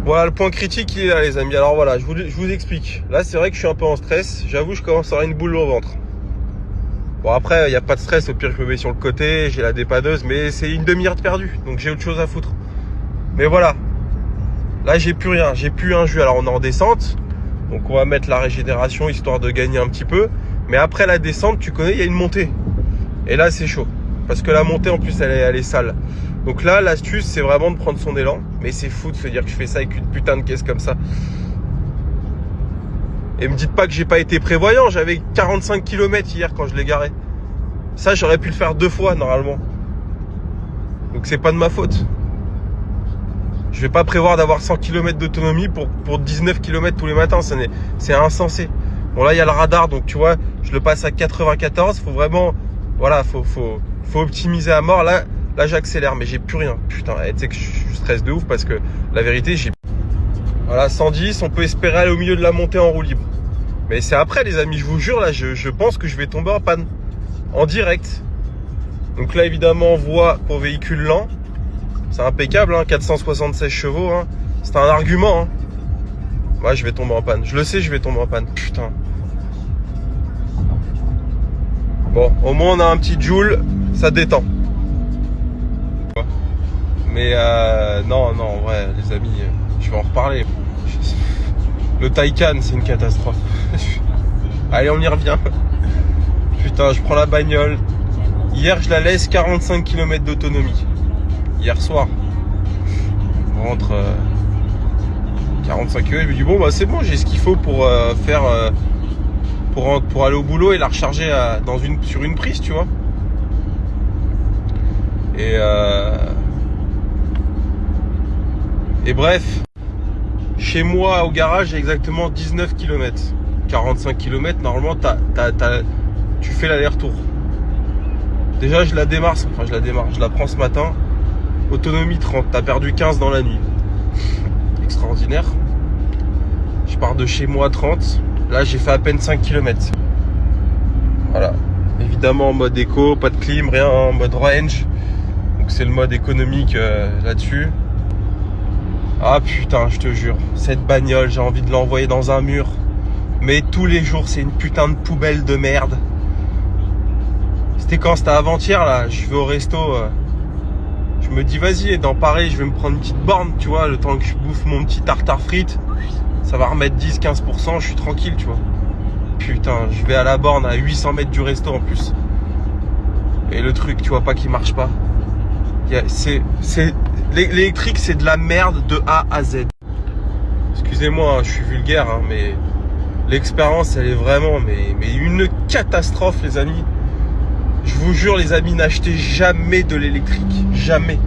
Voilà, le point critique, il est là, les amis. Alors voilà, je vous explique. Là, c'est vrai que je suis un peu en stress. J'avoue, je commence à avoir une boule au ventre. Bon, après, il n'y a pas de stress. Au pire, je me mets sur le côté. J'ai la dépanneuse. Mais c'est une demi-heure de perdu. Donc, j'ai autre chose à foutre. Mais voilà. Là, j'ai plus rien. J'ai plus un jus. Alors, on est en descente. Donc, on va mettre la régénération, histoire de gagner un petit peu. Mais après la descente, tu connais, il y a une montée. Et là, c'est chaud. Parce que la montée, en plus, elle est sale. Donc là, l'astuce, c'est vraiment de prendre son élan. Mais c'est fou de se dire que je fais ça avec une putain de caisse comme ça. Et me dites pas que j'ai pas été prévoyant. J'avais 45 km hier quand je l'ai garé. Ça, j'aurais pu le faire 2 fois, normalement. Donc c'est pas de ma faute. Je vais pas prévoir d'avoir 100 km d'autonomie pour 19 km tous les matins. C'est insensé. Bon, là, il y a le radar. Donc, tu vois, je le passe à 94. Faut vraiment... Voilà, faut optimiser à mort. Là, j'accélère, mais j'ai plus rien. Putain, tu sais que je stresse de ouf parce que la vérité, j'ai... Voilà, 110, on peut espérer aller au milieu de la montée en roue libre. Mais c'est après, les amis, je vous jure, là, je pense que je vais tomber en panne. En direct. Donc là, évidemment, voie pour véhicule lent. C'est impeccable, hein, 476 chevaux. Hein. C'est un argument. Hein. Ouais, je vais tomber en panne. Je le sais, je vais tomber en panne. Putain. Bon, au moins, on a un petit Joule. Ça détend. Mais non, en vrai, les amis, je vais en reparler. Le Taycan, c'est une catastrophe. Allez, on y revient. Putain, je prends la bagnole. Hier, je la laisse 45 km d'autonomie. Hier soir. On rentre 45 km. Je me dis, bon, bah c'est bon, j'ai ce qu'il faut pour faire... pour aller au boulot et la recharger sur une prise, tu vois. Et bref, chez moi au garage, j'ai exactement 19 km. 45 km, normalement, tu fais l'aller-retour. Déjà, je la prends ce matin. Autonomie 30, t'as perdu 15 dans la nuit. Extraordinaire. Je pars de chez moi 30. Là, j'ai fait à peine 5 km. Voilà. Évidemment, en mode éco, pas de clim, rien, en mode range. Donc, c'est le mode économique là-dessus. Ah putain, je te jure, cette bagnole, j'ai envie de l'envoyer dans un mur. Mais tous les jours, c'est une putain de poubelle de merde. C'était quand? C'était avant-hier, là. Je vais au resto. Je me dis, vas-y, dans Paris, je vais me prendre une petite borne, tu vois. Le temps que je bouffe mon petit tartare frites, ça va remettre 10-15%, je suis tranquille, tu vois. Putain, je vais à la borne à 800 mètres du resto en plus. Et le truc, tu vois pas qu'il marche pas. L'électrique, c'est de la merde de A à Z. Excusez-moi, hein, je suis vulgaire, hein, mais l'expérience, elle est vraiment mais une catastrophe, les amis. Je vous jure, les amis, n'achetez jamais de l'électrique. Jamais.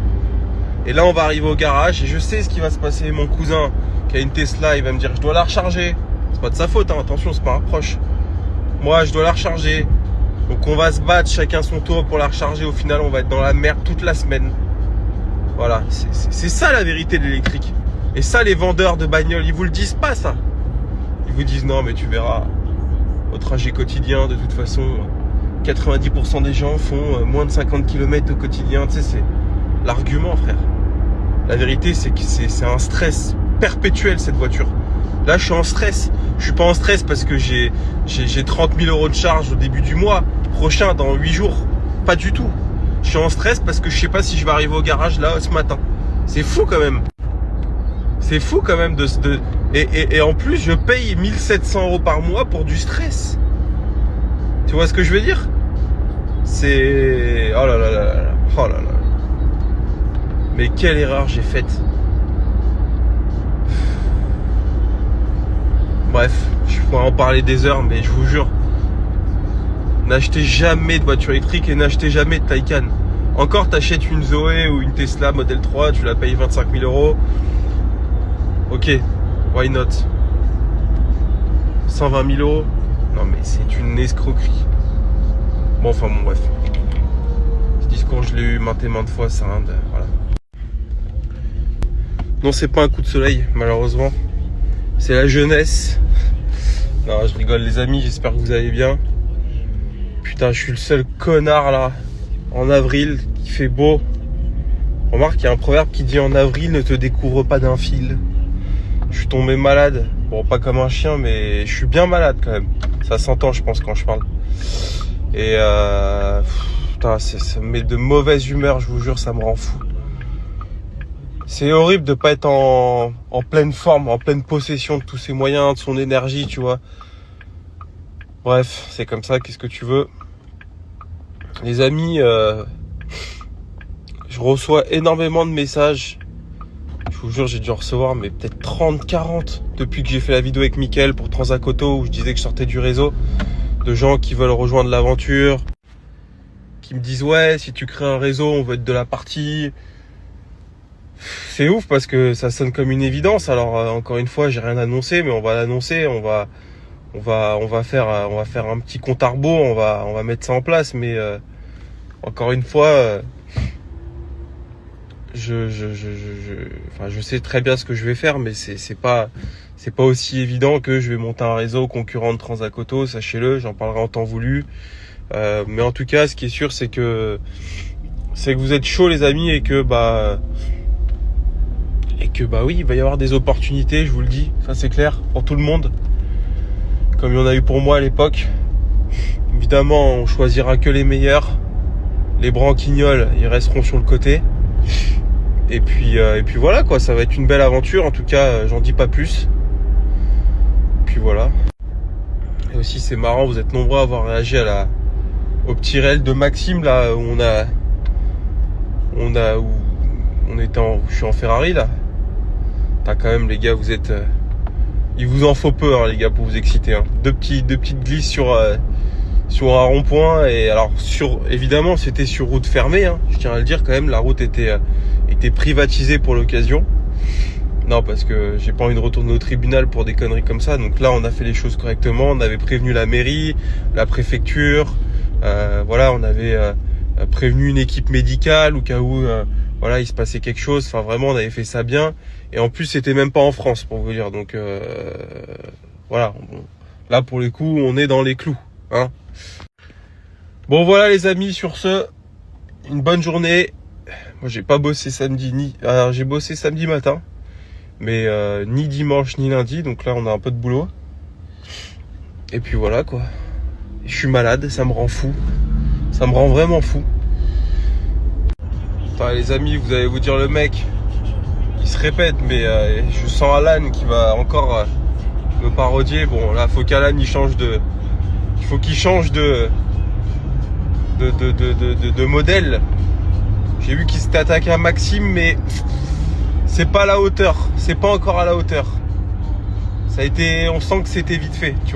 Et là, on va arriver au garage et je sais ce qui va se passer. Mon cousin qui a une Tesla, il va me dire, je dois la recharger. C'est pas de sa faute, hein, attention, c'est pas un reproche. Moi, je dois la recharger. Donc, on va se battre chacun son tour pour la recharger. Au final, on va être dans la merde toute la semaine. Voilà, c'est ça la vérité de l'électrique. Et ça, les vendeurs de bagnoles, ils vous le disent pas, ça. Ils vous disent, non, mais tu verras, au trajet quotidien, de toute façon, 90% des gens font moins de 50 km au quotidien. Tu sais, c'est l'argument, frère. La vérité, c'est que c'est un stress perpétuel, cette voiture. Là, je suis en stress. Je suis pas en stress parce que j'ai 30 000 euros de charge au début du mois prochain, dans 8 jours. Pas du tout. Je suis en stress parce que je sais pas si je vais arriver au garage là ce matin. C'est fou quand même. C'est fou quand même et en plus je paye 1700 € par mois pour du stress. Tu vois ce que je veux dire? C'est... Oh là là là là. Oh là là. Mais quelle erreur j'ai faite. Bref, je pourrais en parler des heures, mais je vous jure, n'achetez jamais de voiture électrique et n'achetez jamais de Taycan. Encore, t'achètes une Zoé ou une Tesla Model 3, tu la payes 25 000 €. Ok, why not? 120 000 €. Non mais c'est une escroquerie. Bon, enfin bon, bref. Ce discours, je l'ai eu maintes et maintes fois, ça rien de... Voilà. Non, c'est pas un coup de soleil, malheureusement. C'est la jeunesse. Non, je rigole les amis, j'espère que vous allez bien. Putain, je suis le seul connard là, en avril, qui fait beau. Remarque, il y a un proverbe qui dit en avril, ne te découvre pas d'un fil. Je suis tombé malade. Bon, pas comme un chien, mais je suis bien malade quand même. Ça s'entend, je pense, quand je parle. Et putain, ça me met de mauvaise humeur, je vous jure, ça me rend fou. C'est horrible de pas être en pleine forme, en pleine possession de tous ses moyens, de son énergie, tu vois. Bref, c'est comme ça, qu'est-ce que tu veux. Les amis, je reçois énormément de messages. Je vous jure, j'ai dû en recevoir mais peut-être 30, 40 depuis que j'ai fait la vidéo avec Mickaël pour Transacoto où je disais que je sortais du réseau. De gens qui veulent rejoindre l'aventure, qui me disent ouais, si tu crées un réseau, on veut être de la partie. C'est ouf parce que ça sonne comme une évidence. Alors encore une fois, j'ai rien annoncé, mais on va l'annoncer. On va faire un petit compte à rebours. On va mettre ça en place. Mais encore une fois, je sais très bien ce que je vais faire, mais c'est pas aussi évident que je vais monter un réseau concurrent de Transacoto. Sachez-le, j'en parlerai en temps voulu. Mais en tout cas, ce qui est sûr, c'est que vous êtes chauds, les amis, et que oui, il va y avoir des opportunités, je vous le dis, ça c'est clair, pour tout le monde, comme il y en a eu pour moi à l'époque. Évidemment, on choisira que les meilleurs. Les branquignols, ils resteront sur le côté. Et puis voilà quoi, ça va être une belle aventure. En tout cas, j'en dis pas plus. Puis voilà. Et aussi, c'est marrant, vous êtes nombreux à avoir réagi au petit réel de Maxime là où je suis en Ferrari là. T'as quand même les gars, vous êtes, il vous en faut peu hein, les gars pour vous exciter. Hein. Deux petites glisses sur un rond-point et alors évidemment c'était sur route fermée. Hein, je tiens à le dire quand même, la route était privatisée pour l'occasion. Non, parce que j'ai pas envie de retourner au tribunal pour des conneries comme ça. Donc là, on a fait les choses correctement. On avait prévenu la mairie, la préfecture. Voilà, on avait prévenu une équipe médicale au cas où voilà, il se passait quelque chose. Enfin, vraiment, on avait fait ça bien. Et en plus, c'était même pas en France, pour vous dire. Donc voilà. Là, pour le coup, on est dans les clous. Hein. Bon, voilà, les amis. Sur ce, une bonne journée. Moi, j'ai pas bossé samedi alors, j'ai bossé samedi matin. Mais ni dimanche ni lundi, donc là on a un peu de boulot. Et puis voilà quoi. Je suis malade, ça me rend fou. Ça me rend vraiment fou. Enfin, les amis, vous allez vous dire le mec, il se répète, mais je sens Alan qui va encore me parodier. Bon là, faut qu'Alan il change de. Il faut qu'il change de modèle. J'ai vu qu'il s'était attaqué à Maxime, mais c'est pas à la hauteur, c'est pas encore à la hauteur. Ça a été, on sent que c'était vite fait, tu vois.